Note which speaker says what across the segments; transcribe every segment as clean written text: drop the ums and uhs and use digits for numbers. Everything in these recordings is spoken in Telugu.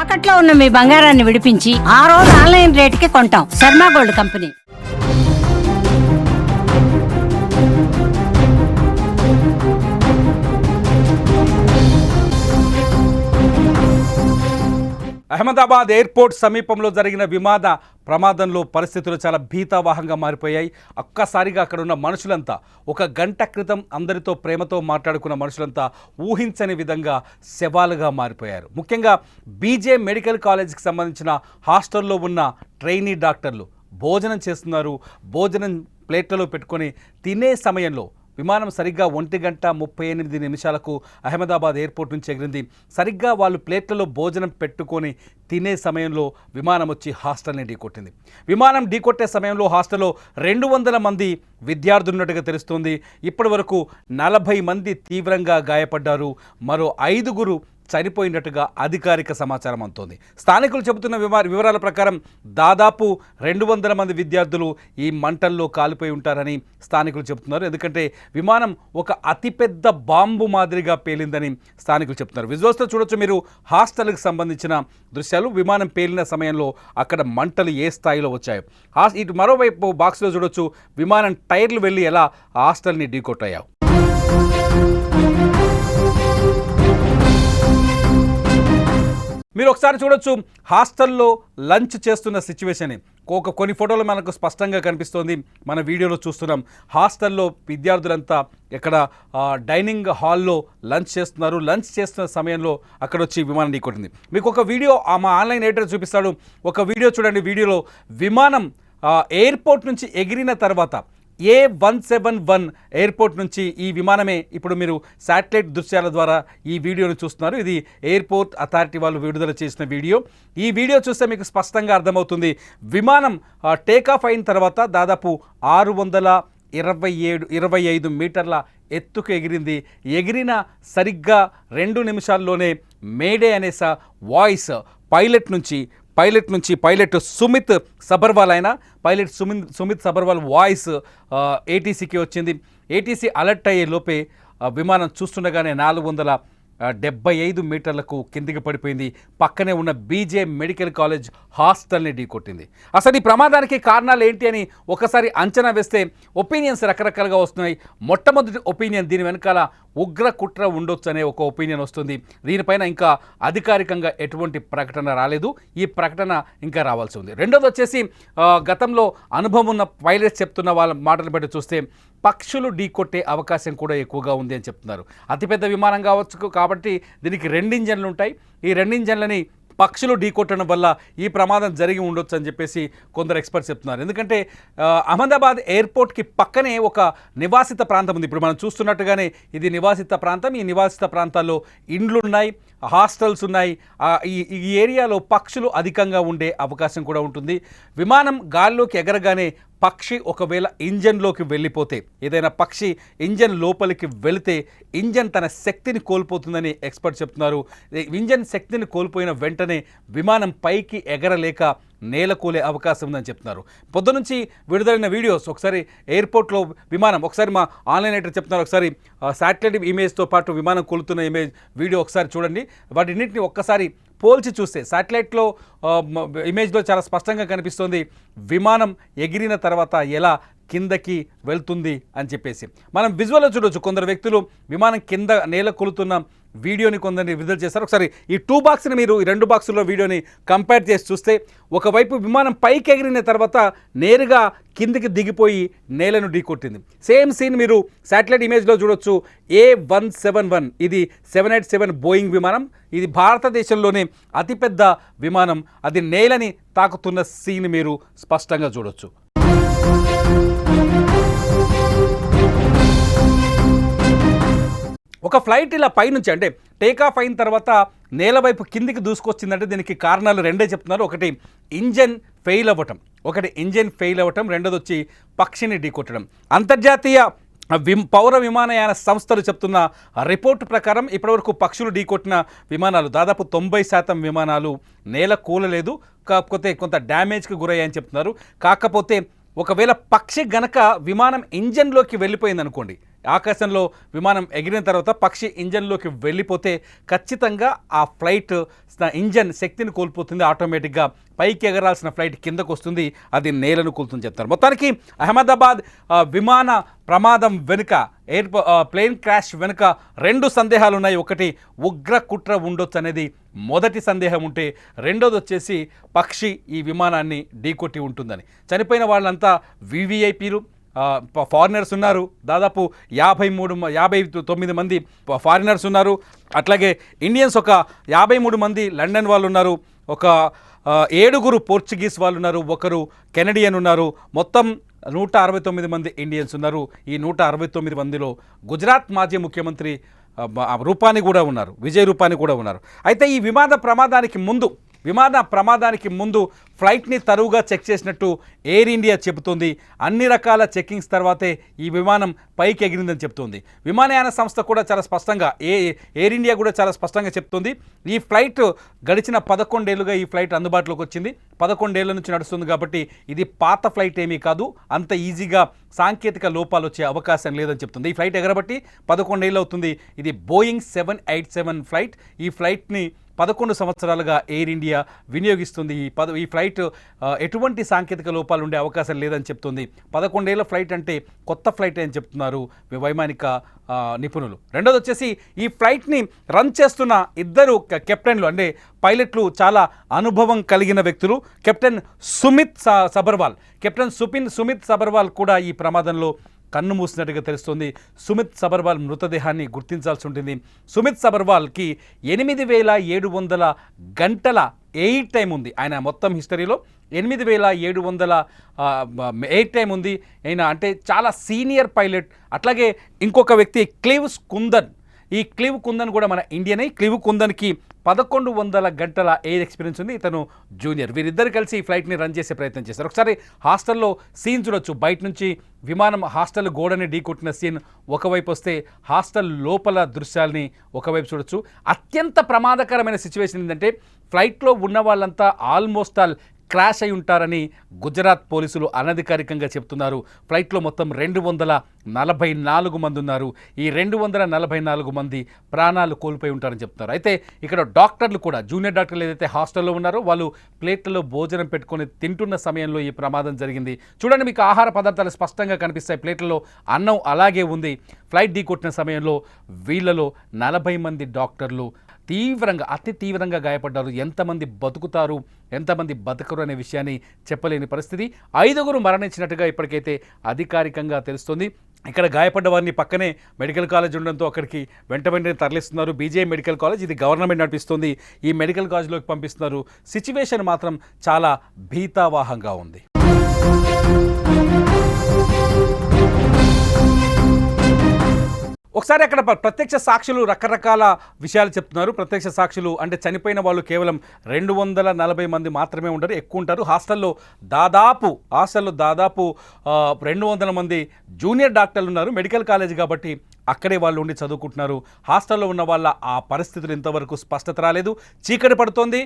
Speaker 1: తాకట్లో ఉన్న మీ బంగారాన్ని విడిపించి ఆ రోజు ఆన్లైన్ రేటుకి కొంటాం. Sharma gold company.
Speaker 2: Ahmedabad airport సమీపంలో జరిగిన విమాన ప్రమాదంలో పరిస్థితులు చాలా భీతావహంగా మారిపోయాయి. ఒక్కసారిగా అక్కడ ఉన్న మనుషులంతా, ఒక గంట క్రితం అందరితో ప్రేమతో మాట్లాడుకున్న మనుషులంతా ఊహించని విధంగా శవాలుగా మారిపోయారు. ముఖ్యంగా బీజే మెడికల్ కాలేజ్కి సంబంధించిన హాస్టల్లో ఉన్న ట్రైనీ డాక్టర్లు భోజనం చేస్తున్నారు. భోజనం ప్లేట్లలో పెట్టుకొని తినే సమయంలో విమానం సరిగ్గా 1:38 అహ్మదాబాద్ ఎయిర్పోర్ట్ నుంచి ఎగిరింది. సరిగ్గా వాళ్ళు ప్లేట్లలో భోజనం పెట్టుకొని తినే సమయంలో విమానం వచ్చి హాస్టల్ని ఢీకొట్టింది. విమానం ఢీకొట్టే సమయంలో హాస్టల్లో 200 మంది విద్యార్థులు ఉన్నట్టుగా తెలుస్తోంది. ఇప్పటి వరకు 40 మంది తీవ్రంగా గాయపడ్డారు. మరో 5 చనిపోయినట్టుగా అధికారిక సమాచారం అందుతోంది. స్థానికులు చెబుతున్న వివరాల ప్రకారం దాదాపు 200 మంది విద్యార్థులు ఈ మంటల్లో కాలిపోయి ఉంటారని స్థానికులు చెబుతున్నారు. ఎందుకంటే విమానం ఒక అతిపెద్ద బాంబు మాదిరిగా పేలిందని స్థానికులు చెప్తున్నారు. విజువల్స్లో చూడొచ్చు మీరు హాస్టల్కి సంబంధించిన దృశ్యాలు. విమానం పేలిన సమయంలో అక్కడ మంటలు ఏ స్థాయిలో వచ్చాయో. ఇటు మరోవైపు బాక్స్లో చూడొచ్చు విమానం టైర్లు వెళ్ళి ఎలా హాస్టల్ని ఢీకొట్టాయో. మీరు ఒకసారి చూడొచ్చు హాస్టల్లో లంచ్ చేస్తున్న సిచ్యువేషన్. కొన్ని ఫోటోలు మనకు స్పష్టంగా కనిపిస్తోంది. మన వీడియోలో చూస్తున్నాం. హాస్టల్లో విద్యార్థులంతా ఇక్కడ డైనింగ్ హాల్లో లంచ్ చేస్తున్నారు. లంచ్ చేస్తున్న సమయంలో అక్కడ వచ్చి విమానం ఢీకొట్టింది. మీకు ఒక వీడియో మా ఆన్లైన్ ఎడిటర్ చూపిస్తాడు. ఒక వీడియో చూడండి. వీడియోలో విమానం ఎయిర్పోర్ట్ నుంచి ఎగిరిన తర్వాత A171 ఎయిర్పోర్ట్ నుంచి ఈ విమానమే ఇప్పుడు మీరు శాటిలైట్ దృశ్యాల ద్వారా ఈ వీడియోను చూస్తున్నారు. ఇది ఎయిర్పోర్ట్ అథారిటీ వాళ్ళు విడుదల చేసిన వీడియో. ఈ వీడియో చూస్తే మీకు స్పష్టంగా అర్థమవుతుంది. విమానం టేకాఫ్ అయిన తర్వాత దాదాపు 625 మీటర్ల ఎత్తుకు ఎగిరింది. ఎగిరిన సరిగ్గా 2 నిమిషాల్లోనే మేడే అనే voice pilot Sumit Sabharwal Sumit Sabharwal voice ఏటీసీకి వచ్చింది. ఏటీసీ అలర్ట్ అయ్యే లోపే విమానం చూస్తుండగానే 475 మీటర్లకు కిందికి పడిపోయింది. పక్కనే ఉన్న బీజే మెడికల్ కాలేజ్ హాస్టల్ని ఢీకొట్టింది. అసలు ఈ ప్రమాదానికి కారణాలు ఏంటి అని ఒకసారి అంచనా వేస్తే ఒపీనియన్స్ రకరకాలుగా వస్తున్నాయి. మొట్టమొదటి ఒపీనియన్, దీని వెనకాల ఉగ్ర కుట్ర ఉండొచ్చు అనే ఒక ఒపీనియన్ వస్తుంది. దీనిపైన ఇంకా అధికారికంగా ఎటువంటి ప్రకటన రాలేదు. ఈ ప్రకటన ఇంకా రావాల్సి ఉంది. రెండోది వచ్చేసి గతంలో అనుభవం ఉన్న పైలట్స్ చెప్తున్న వాళ్ళ మాటలు బట్టి చూస్తే పక్షులు ఢీకొట్టే అవకాశం కూడా ఎక్కువగా ఉంది అని చెప్తున్నారు. అతిపెద్ద విమానం కావచ్చు కాబట్టి దీనికి 2 ఇంజన్లు ఉంటాయి. ఈ 2 ఇంజన్లని పక్షులు ఢీకొట్టడం వల్ల ఈ ప్రమాదం జరిగి ఉండొచ్చు అని చెప్పేసి కొందరు ఎక్స్పర్ట్స్ చెప్తున్నారు. ఎందుకంటే అహ్మదాబాద్ ఎయిర్పోర్ట్కి పక్కనే ఒక నివాసిత ప్రాంతం ఉంది. ఇప్పుడు మనం చూస్తున్నట్టుగానే ఇది నివాసిత ప్రాంతం. ఈ నివాసిత ప్రాంతాల్లో ఇండ్లు ఉన్నాయి, హాస్టల్స్ ఉన్నాయి. ఈ ఏరియాలో పక్షులు అధికంగా ఉండే అవకాశం కూడా ఉంటుంది. విమానం గాల్లోకి ఎగరగానే పక్షి ఒకవేళ ఇంజన్లోకి వెళ్ళిపోతే, ఏదైనా పక్షి ఇంజన్ లోపలికి వెళితే ఇంజన్ తన శక్తిని కోల్పోతుందని ఎక్స్పర్ట్ చెప్తున్నారు. ఇంజన్ శక్తిని కోల్పోయిన వెంటనే విమానం పైకి ఎగరలేక నేలకూలే అవకాశం ఉందని చెప్తున్నారు. పొద్దునుంచి విడుదలైన వీడియోస్ ఒకసారి ఎయిర్పోర్ట్లో విమానం, ఒకసారి మా ఆన్లైన్ ఎడిటర్ చెప్తున్నారు, ఒకసారి శాటిలైట్ ఇమేజ్తో పాటు విమానం కూలుతున్న వీడియో ఒకసారి చూడండి. వాటిన్నింటినీ ఒక్కసారి పోల్చి చూస్తే శాటిలైట్లో ఇమేజ్లో చాలా స్పష్టంగా కనిపిస్తుంది విమానం ఎగిరిన తర్వాత ఎలా కిందకి వెళ్తుంది అని చెప్పేసి. మనం విజువల్లో చూడొచ్చు. కొందరు వ్యక్తులు విమానం కింద నేల కొలుతున్న వీడియోని కొందరిని విడుదల చేస్తారు. ఒకసారి ఈ 2 బాక్స్ని మీరు ఈ 2 బాక్సుల్లో వీడియోని కంపేర్ చేసి చూస్తే ఒకవైపు విమానం పైకి ఎగిరిన తర్వాత నేరుగా కిందికి దిగిపోయి నేలను ఢీకొట్టింది. సేమ్ సీన్ మీరు శాటిలైట్ ఇమేజ్లో చూడొచ్చు. A171 ఇది 787 బోయింగ్ విమానం. ఇది భారతదేశంలోనే అతిపెద్ద విమానం. అది నేలని తాకుతున్న సీన్ మీరు స్పష్టంగా చూడొచ్చు. ఒక ఫ్లైట్ ఇలా పైనుంచి అంటే టేకాఫ్ అయిన తర్వాత నేల వైపు కిందికి దూసుకొచ్చిందంటే దీనికి కారణాలు 2 చెప్తున్నారు. ఒకటి ఇంజన్ ఫెయిల్ అవ్వటం, రెండోది వచ్చి పక్షిని ఢీకొట్టడం. అంతర్జాతీయ పౌర విమానయాన సంస్థలు చెప్తున్న రిపోర్టు ప్రకారం ఇప్పటివరకు పక్షులు ఢీకొట్టిన విమానాలు దాదాపు 90% విమానాలు నేల కూలలేదు, కాకపోతే కొంత డ్యామేజ్కి గురయ్యాయని చెప్తున్నారు. కాకపోతే ఒకవేళ పక్షి గనక విమానం ఇంజన్లోకి వెళ్ళిపోయింది అనుకోండి, ఆకాశంలో విమానం ఎగిరిన తర్వాత పక్షి ఇంజన్లోకి వెళ్ళిపోతే ఖచ్చితంగా ఆ ఫ్లైట్ ఇంజన్ శక్తిని కోల్పోతుంది, ఆటోమేటిక్గా పైకి ఎగరాల్సిన ఫ్లైట్ కిందకు వస్తుంది, అది నేలను కూలుతుంది చెప్తారు. మొత్తానికి అహ్మదాబాద్ విమాన ప్రమాదం వెనుక ప్లేన్ క్రాష్ వెనుక 2 సందేహాలు ఉన్నాయి. ఒకటి ఉగ్ర కుట్ర ఉండొచ్చు అనేది మొదటి సందేహం ఉంటే, రెండోది వచ్చేసి పక్షి ఈ విమానాన్ని ఢీకొట్టి ఉంటుందని. చనిపోయిన వాళ్ళంతా వివిఐపీలు, ఫారినర్స్ ఉన్నారు. దాదాపు 59 మంది ఫారినర్స్ ఉన్నారు. అట్లాగే ఇండియన్స్ ఒక 53 మంది లండన్ వాళ్ళు ఉన్నారు, ఒక 7 పోర్చుగీస్ వాళ్ళు ఉన్నారు, ఒకరు కెనడియన్ ఉన్నారు. మొత్తం 169 మంది ఇండియన్స్ ఉన్నారు. ఈ 169 మందిలో గుజరాత్ మాజీ ముఖ్యమంత్రి రూపాని కూడా ఉన్నారు, విజయ్ రూపాని కూడా ఉన్నారు. అయితే ఈ విమాన ప్రమాదానికి ముందు ఫ్లైట్ని తరువుగా చెక్ చేసినట్టు ఎయిర్ ఇండియా చెబుతోంది. అన్ని రకాల చెక్కింగ్స్ తర్వాతే ఈ విమానం పైకి ఎగిరిందని చెప్తోంది. విమానయాన సంస్థ కూడా చాలా స్పష్టంగా, ఎయిర్ ఇండియా కూడా చాలా స్పష్టంగా చెప్తోంది. ఈ ఫ్లైట్ గడిచిన 11 ఏళ్ళుగా ఈ ఫ్లైట్ అందుబాటులోకి వచ్చింది, 11 ఏళ్ల నుంచి నడుస్తుంది కాబట్టి ఇది పాత ఫ్లైట్ ఏమీ కాదు, అంత ఈజీగా సాంకేతిక లోపాలు వచ్చే అవకాశం లేదని చెప్తుంది. ఈ ఫ్లైట్ ఎగరబట్టి 11 ఏళ్ళు అవుతుంది. ఇది బోయింగ్ 787 ఫ్లైట్. ఈ ఫ్లైట్ని 11 సంవత్సరాలుగా ఎయిర్ ఇండియా వినియోగిస్తుంది. ఈ ఫ్లైట్ ఎటువంటి సాంకేతిక లోపాలు ఉండే అవకాశం లేదని చెప్తుంది. 11 ఏళ్ల ఫ్లైట్ అంటే కొత్త ఫ్లైట్ అని చెప్తున్నారు వైమానిక నిపుణులు. రెండోది వచ్చేసి ఈ ఫ్లైట్ని రన్ చేస్తున్న 2 కెప్టెన్లు అంటే పైలట్లు చాలా అనుభవం కలిగిన వ్యక్తులు. కెప్టెన్ సుమిత్ సబర్వాల్ కూడా ఈ ప్రమాదంలో కన్ను మూసినట్టుగా తెలుస్తోంది. సుమిత్ సబర్వాల్ మృతదేహాన్ని గుర్తించాల్సి ఉంటుంది. సుమిత్ సబర్వాల్కి 8700 గంటల ఎయిర్ టైం ఉంది. ఆయన మొత్తం హిస్టరీలో 8700 ఎయిర్ టైం ఉంది. ఆయన అంటే చాలా సీనియర్ పైలట్. అట్లాగే ఇంకొక వ్యక్తి ఈ క్లివ్ కుందన్ కూడా మన ఇండియనే. క్లివ్ కుందన్కి 1100 గంటల ఎయిర్ ఎక్స్పీరియన్స్ ఉంది. ఇతను జూనియర్. వీరిద్దరు కలిసి ఈ ఫ్లైట్ని రన్ చేసే ప్రయత్నం చేశారు. ఒకసారి హాస్టల్లో సీన్ చూడొచ్చు. బయట నుంచి విమానం హాస్టల్ గోడని ఢీకొట్టిన సీన్ ఒకవైపు వస్తే, హాస్టల్ లోపల దృశ్యాల్ని ఒకవైపు చూడొచ్చు. అత్యంత ప్రమాదకరమైన సిచ్యువేషన్ ఏంటంటే ఫ్లైట్లో ఉన్న వాళ్ళంతా ఆల్మోస్ట్ ఆల్ క్రాష్ అయి ఉంటారని గుజరాత్ పోలీసులు అనధికారికంగా చెప్తున్నారు. ఫ్లైట్లో మొత్తం 244 మంది ఉన్నారు. ఈ 244 మంది ప్రాణాలు కోల్పోయి ఉంటారని చెప్తున్నారు. అయితే ఇక్కడ డాక్టర్లు కూడా, జూనియర్ డాక్టర్లు ఏదైతే హాస్టల్లో ఉన్నారో వాళ్ళు ప్లేట్లలో భోజనం పెట్టుకొని తింటున్న సమయంలో ఈ ప్రమాదం జరిగింది. చూడండి, మీకు ఆహార పదార్థాలు స్పష్టంగా కనిపిస్తాయి. ప్లేట్లలో అన్నం అలాగే ఉంది. ఫ్లైట్ ఢీకొట్టిన సమయంలో వీళ్ళలో 40 మంది డాక్టర్లు అతి తీవ్రంగా గాయపడ్డారు. ఎంతమంది బతుకుతారు, ఎంతమంది బతకరు అనే విషయాన్ని చెప్పలేని పరిస్థితి. 5 మరణించినట్టుగా ఇప్పటికైతే అధికారికంగా తెలుస్తుంది. ఇక్కడ గాయపడ్డ వారిని పక్కనే మెడికల్ కాలేజ్ ఉండడంతో అక్కడికి వెంటనే తరలిస్తున్నారు. బీజే మెడికల్ కాలేజ్, ఇది గవర్నమెంట్ నడిపిస్తుంది. ఈ మెడికల్ కాలేజ్లోకి పంపిస్తున్నారు. సిచ్యువేషన్ మాత్రం చాలా భీతావాహంగా ఉంది. ఒకసారి అక్కడ ప్రత్యక్ష సాక్షులు రకరకాల విషయాలు చెప్తున్నారు. ప్రత్యక్ష సాక్షులు అంటే చనిపోయిన వాళ్ళు కేవలం 240 మంది మాత్రమే ఉండరు, ఎక్కువ ఉంటారు. హాస్టల్లో దాదాపు 200 మంది జూనియర్ డాక్టర్లు ఉన్నారు. మెడికల్ కాలేజ్ కాబట్టి అక్కడే వాళ్ళు ఉండి చదువుకుంటున్నారు. హాస్టల్లో ఉన్న వాళ్ళ ఆ పరిస్థితులు ఇంతవరకు స్పష్టత రాలేదు. చీకటి పడుతోంది.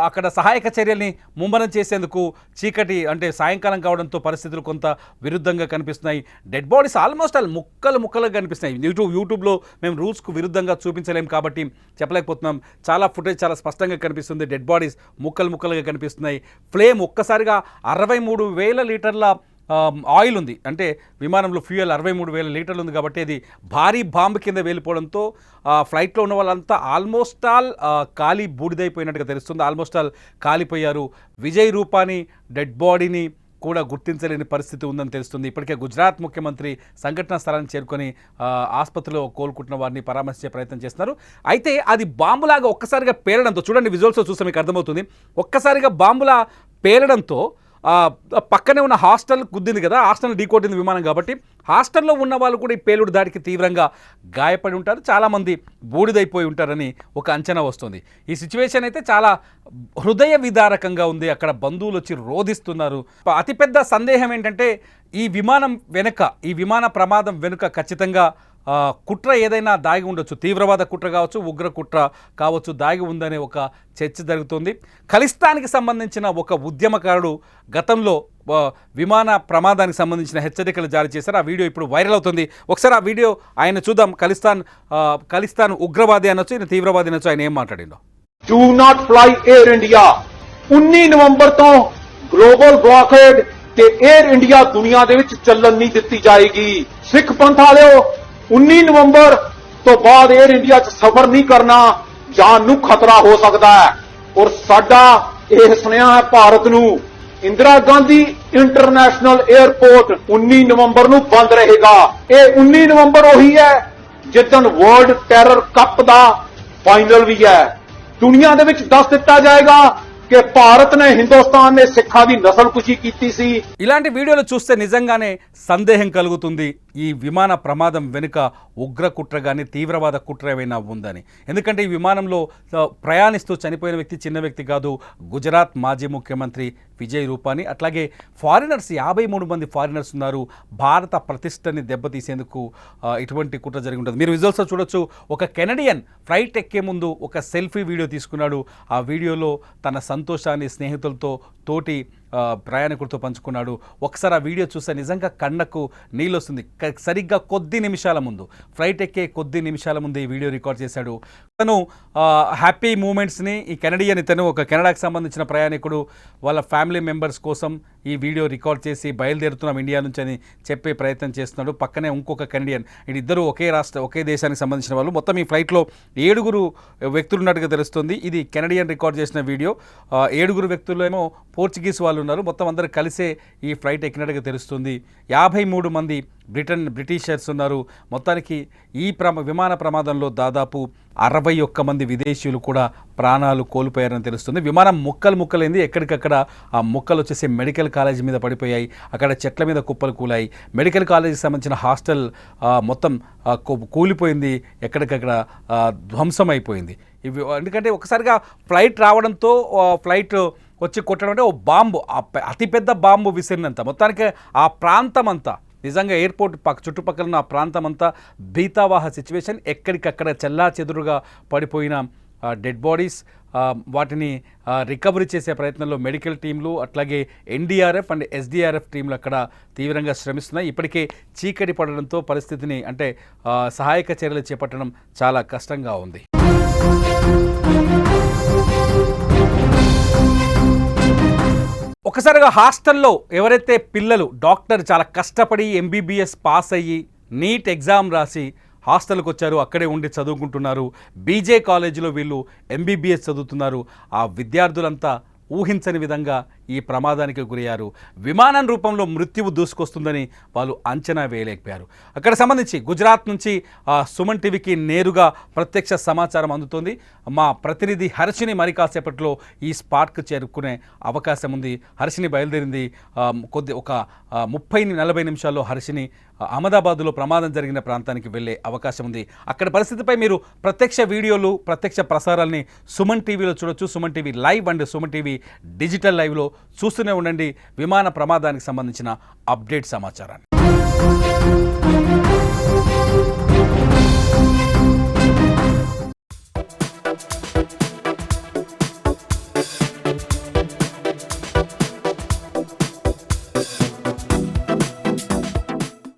Speaker 2: అక్కడ సహాయక చర్యల్ని ముమ్మరం చేసేందుకు చీకటి అంటే సాయంకాలం కావడంతో పరిస్థితులు కొంత విరుద్ధంగా కనిపిస్తున్నాయి. డెడ్ బాడీస్ ఆల్మోస్ట్ ఆల్ ముక్కలుగా కనిపిస్తున్నాయి. యూట్యూబ్లో మేము రూల్స్కు విరుద్ధంగా చూపించలేము కాబట్టి చెప్పలేకపోతున్నాం. చాలా ఫుటేజ్ చాలా స్పష్టంగా కనిపిస్తుంది. డెడ్ బాడీస్ ముక్కలుగా కనిపిస్తున్నాయి. ఫ్లేమ్ ఒక్కసారిగా 63,000 లీటర్ల ఆయిల్ ఉంది. అంటే విమానంలో ఫ్యూయల్ 63,000 లీటర్లు ఉంది కాబట్టి అది భారీ బాంబు కింద వెళ్ళిపోవడంతో ఫ్లైట్లో ఉన్న వాళ్ళంతా ఆల్మోస్ట్ ఆల్ కాలి బూడిదైపోయినట్టుగా తెలుస్తుంది. ఆల్మోస్ట్ ఆల్ కాలిపోయారు. విజయ్ రూపాని డెడ్ బాడీని కూడా గుర్తించలేని పరిస్థితి ఉందని తెలుస్తుంది. ఇప్పటికే గుజరాత్ ముఖ్యమంత్రి సంఘటనా స్థలాన్ని చేరుకొని ఆసుపత్రిలో కోలుకుంటున్న వారిని పరామర్శించే ప్రయత్నం చేస్తున్నారు. అయితే అది బాంబులాగా ఒక్కసారిగా పేలడంతో, చూడండి విజువల్స్లో చూస్తే మీకు అర్థమవుతుంది, ఒక్కసారిగా బాంబులా పేలడంతో పక్కనే ఉన్న హాస్టల్ గుద్దింది కదా, హాస్టల్ ఢీకొట్టింది విమానం కాబట్టి హాస్టల్లో ఉన్న వాళ్ళు కూడా ఈ పేలుడు దాడికి తీవ్రంగా గాయపడి ఉంటారు. చాలామంది బూడిదైపోయి ఉంటారని ఒక అంచనా వస్తుంది. ఈ సిచ్యువేషన్ అయితే చాలా హృదయ విదారకంగా ఉంది. అక్కడ బంధువులు వచ్చి రోధిస్తున్నారు. అతిపెద్ద సందేహం ఏంటంటే ఈ విమాన ప్రమాదం వెనుక ఖచ్చితంగా కుట్ర ఏదైనా దాగి ఉండొచ్చు. తీవ్రవాద కుట్ర కావచ్చు, ఉగ్ర కుట్ర కావచ్చు, దాగి ఉందనే ఒక చర్చ జరుగుతుంది. ఖలిస్తాన్కి సంబంధించిన ఒక ఉద్యమకారుడు గతంలో విమాన ప్రమాదానికి సంబంధించిన హెచ్చరికలు జారీ చేశారు. ఆ వీడియో ఇప్పుడు వైరల్ అవుతుంది. ఒకసారి ఆ వీడియో ఆయన చూద్దాం. ఖలిస్తాన్ ఉగ్రవాది అనొచ్చు, ఈయన తీవ్రవాది అనొచ్చు. ఆయన ఏం మాట్లాడిండో.
Speaker 3: Do not fly Air India 19 ਨਵੰਬਰ ਤੋਂ ਗਲੋਬਲ ਬਲੌਕੇਡ ਤੇ 에ਅਰ ਇੰਡੀਆ ਦੁਨੀਆ ਦੇ ਵਿੱਚ ਚੱਲਣ ਨਹੀਂ ਦਿੱਤੀ ਜਾਏਗੀ। ਸਿੱਖ ਪੰਥ ਵਾਲਿਓ 19 ਨਵੰਬਰ ਤੋਂ ਬਾਅਦ 에ਅਰ ਇੰਡੀਆ 'ਚ ਸਫ਼ਰ ਨਹੀਂ ਕਰਨਾ, ਜਾਨ ਨੂੰ ਖਤਰਾ ਹੋ ਸਕਦਾ ਹੈ। ਔਰ ਸਾਡਾ ਇਹ ਸੁਨੇਹਾ ਹੈ ਭਾਰਤ ਨੂੰ, ਇੰਦਰਾ ਗਾਂਧੀ ਇੰਟਰਨੈਸ਼ਨਲ 에ਅਰਪੋਰਟ 19 ਨਵੰਬਰ ਨੂੰ ਬੰਦ ਰਹੇਗਾ। ਇਹ 19 ਨਵੰਬਰ ਉਹੀ ਹੈ ਜਿੱਦਣ ਵਰਲਡ ਟੈਰਰ ਕੱਪ ਦਾ ਫਾਈਨਲ ਵੀ ਹੈ। ਦੁਨੀਆ ਦੇ ਵਿੱਚ ਦੱਸ ਦਿੱਤਾ ਜਾਏਗਾ कि भारत ने हिंदुस्तान ने सिखा की नस्लकुशी की सी।
Speaker 2: ఇలాంటి వీడియోలు చూస్తే నిజంగానే సందేహం కలుగుతుంది ఈ విమాన ప్రమాదం వెనుక ఉగ్ర కుట్ర కానీ తీవ్రవాద కుట్ర ఏమైనా ఉందని. ఎందుకంటే ఈ విమానంలో ప్రయాణిస్తూ చనిపోయిన వ్యక్తి చిన్న వ్యక్తి కాదు, గుజరాత్ మాజీ ముఖ్యమంత్రి విజయ్ రూపానీ. అట్లాగే ఫారినర్స్ 53 మంది ఫారినర్స్ ఉన్నారు. భారత ప్రతిష్టని దెబ్బతీసేందుకు ఇటువంటి కుట్ర జరిగి ఉంటుంది. మీరు విజువల్స్లో చూడొచ్చు, ఒక కెనడియన్ ఫ్లైట్ ఎక్కే ముందు ఒక సెల్ఫీ వీడియో తీసుకున్నాడు. ఆ వీడియోలో తన సంతోషాన్ని స్నేహితులతో తోటి ప్రయాణికులతో పంచుకున్నాడు. ఒకసారి ఆ వీడియో చూస్తే నిజంగా కళ్ళకు నీళ్ళు వస్తుంది. సరిగ్గా కొద్ది నిమిషాల ముందు, ఫ్లైట్ ఎక్కే కొద్ది నిమిషాల ముందు ఈ వీడియో రికార్డ్ చేశాడు. తను హ్యాపీ మూమెంట్స్ని, ఈ కెనడియన్ ఇతను ఒక కెనడాకి సంబంధించిన ప్రయాణికుడు, వాళ్ళ ఫ్యామిలీ మెంబర్స్ కోసం ఈ వీడియో రికార్డ్ చేసి బయలుదేరుతున్నాం ఇండియా నుంచి అని చెప్పే ప్రయత్నం చేస్తున్నాడు. పక్కనే ఇంకొక కెనడియన్, ఇద్దరు ఒకే దేశానికి సంబంధించిన వాళ్ళు. మొత్తం ఈ ఫ్లైట్లో 7 వ్యక్తులు ఉన్నట్టుగా తెలుస్తుంది. ఇది కెనడియన్ రికార్డ్ చేసిన వీడియో. 7 వ్యక్తులు ఏమో పోర్చుగీస్ వాళ్ళు ఉన్నారు. మొత్తం అందరూ కలిసే ఈ ఫ్లైట్ ఎక్కినట్టుగా తెలుస్తుంది. 53 మంది బ్రిటిషర్స్ ఉన్నారు. మొత్తానికి ఈ విమాన ప్రమాదంలో దాదాపు 61 మంది విదేశీయులు కూడా ప్రాణాలు కోల్పోయారని తెలుస్తుంది. విమానం ముక్కలైంది. ఎక్కడికక్కడ ఆ ముక్కలు వచ్చేసి మెడికల్ కాలేజీ మీద పడిపోయాయి. అక్కడ చెట్ల మీద కుప్పలు కూలాయి. మెడికల్ కాలేజీకి సంబంధించిన హాస్టల్ మొత్తం కూలిపోయింది, ఎక్కడికక్కడ ధ్వంసం అయిపోయింది. ఇవి ఎందుకంటే ఒకసారిగా ఫ్లైట్ రావడంతో ఫ్లైట్ వచ్చి కొట్టడం అంటే ఓ బాంబు, అతిపెద్ద బాంబు విసిరినంత మొత్తానికి ఆ ప్రాంతం అంతా, నిజంగా ఎయిర్పోర్ట్ చుట్టుపక్కల ఉన్న ఆ ప్రాంతం అంతా భీతావాహ సిచ్యువేషన్. ఎక్కడికక్కడ చెల్లాచెదురుగా పడిపోయిన డెడ్ బాడీస్, వాటిని రికవరీ చేసే ప్రయత్నంలో మెడికల్ టీంలు, అట్లాగే ఎన్డీఆర్ఎఫ్ అండ్ ఎస్డీఆర్ఎఫ్ టీంలు అక్కడ తీవ్రంగా శ్రమిస్తున్నాయి. ఇప్పటికే చీకటి పడడంతో పరిస్థితిని అంటే సహాయక చర్యలు చేపట్టడం చాలా కష్టంగా ఉంది. ఒకసారిగా హాస్టల్లో ఎవరైతే పిల్లలు డాక్టర్ చాలా కష్టపడి ఎంబీబీఎస్ పాస్ అయ్యి నీట్ ఎగ్జామ్ రాసి హాస్టల్కి వచ్చారు, అక్కడే ఉండి చదువుకుంటున్నారు. బీజే కాలేజీలో వీళ్ళు ఎంబీబీఎస్ చదువుతున్నారు. ఆ విద్యార్థులంతా ఊహించని విధంగా ఈ ప్రమాదానికి గురయ్యారు. విమానం రూపంలో మృత్యువు దూసుకొస్తుందని వాళ్ళు అంచనా వేయలేకపోయారు. అక్కడ సంబంధించి గుజరాత్ నుంచి సుమన్ టీవీకి నేరుగా ప్రత్యక్ష సమాచారం అందుతోంది. మా ప్రతినిధి హర్షిని మరి కాసేపట్లో ఈ స్పాట్కు చేరుకునే అవకాశం ఉంది. హర్షిని బయలుదేరింది. ఒక 30-40 నిమిషాల్లో హర్షిని అహ్మదాబాద్లో ప్రమాదం జరిగిన ప్రాంతానికి వెళ్ళే అవకాశం ఉంది. అక్కడ పరిస్థితిపై మీరు ప్రత్యక్ష వీడియోలు, ప్రత్యక్ష ప్రసారాల్ని సుమన్ టీవీలో చూడొచ్చు. Suman TV live and Suman TV digital లైవ్లో చూస్తూనే ఉండండి విమాన ప్రమాదానికి సంబంధించిన అప్డేట్ సమాచారాన్ని.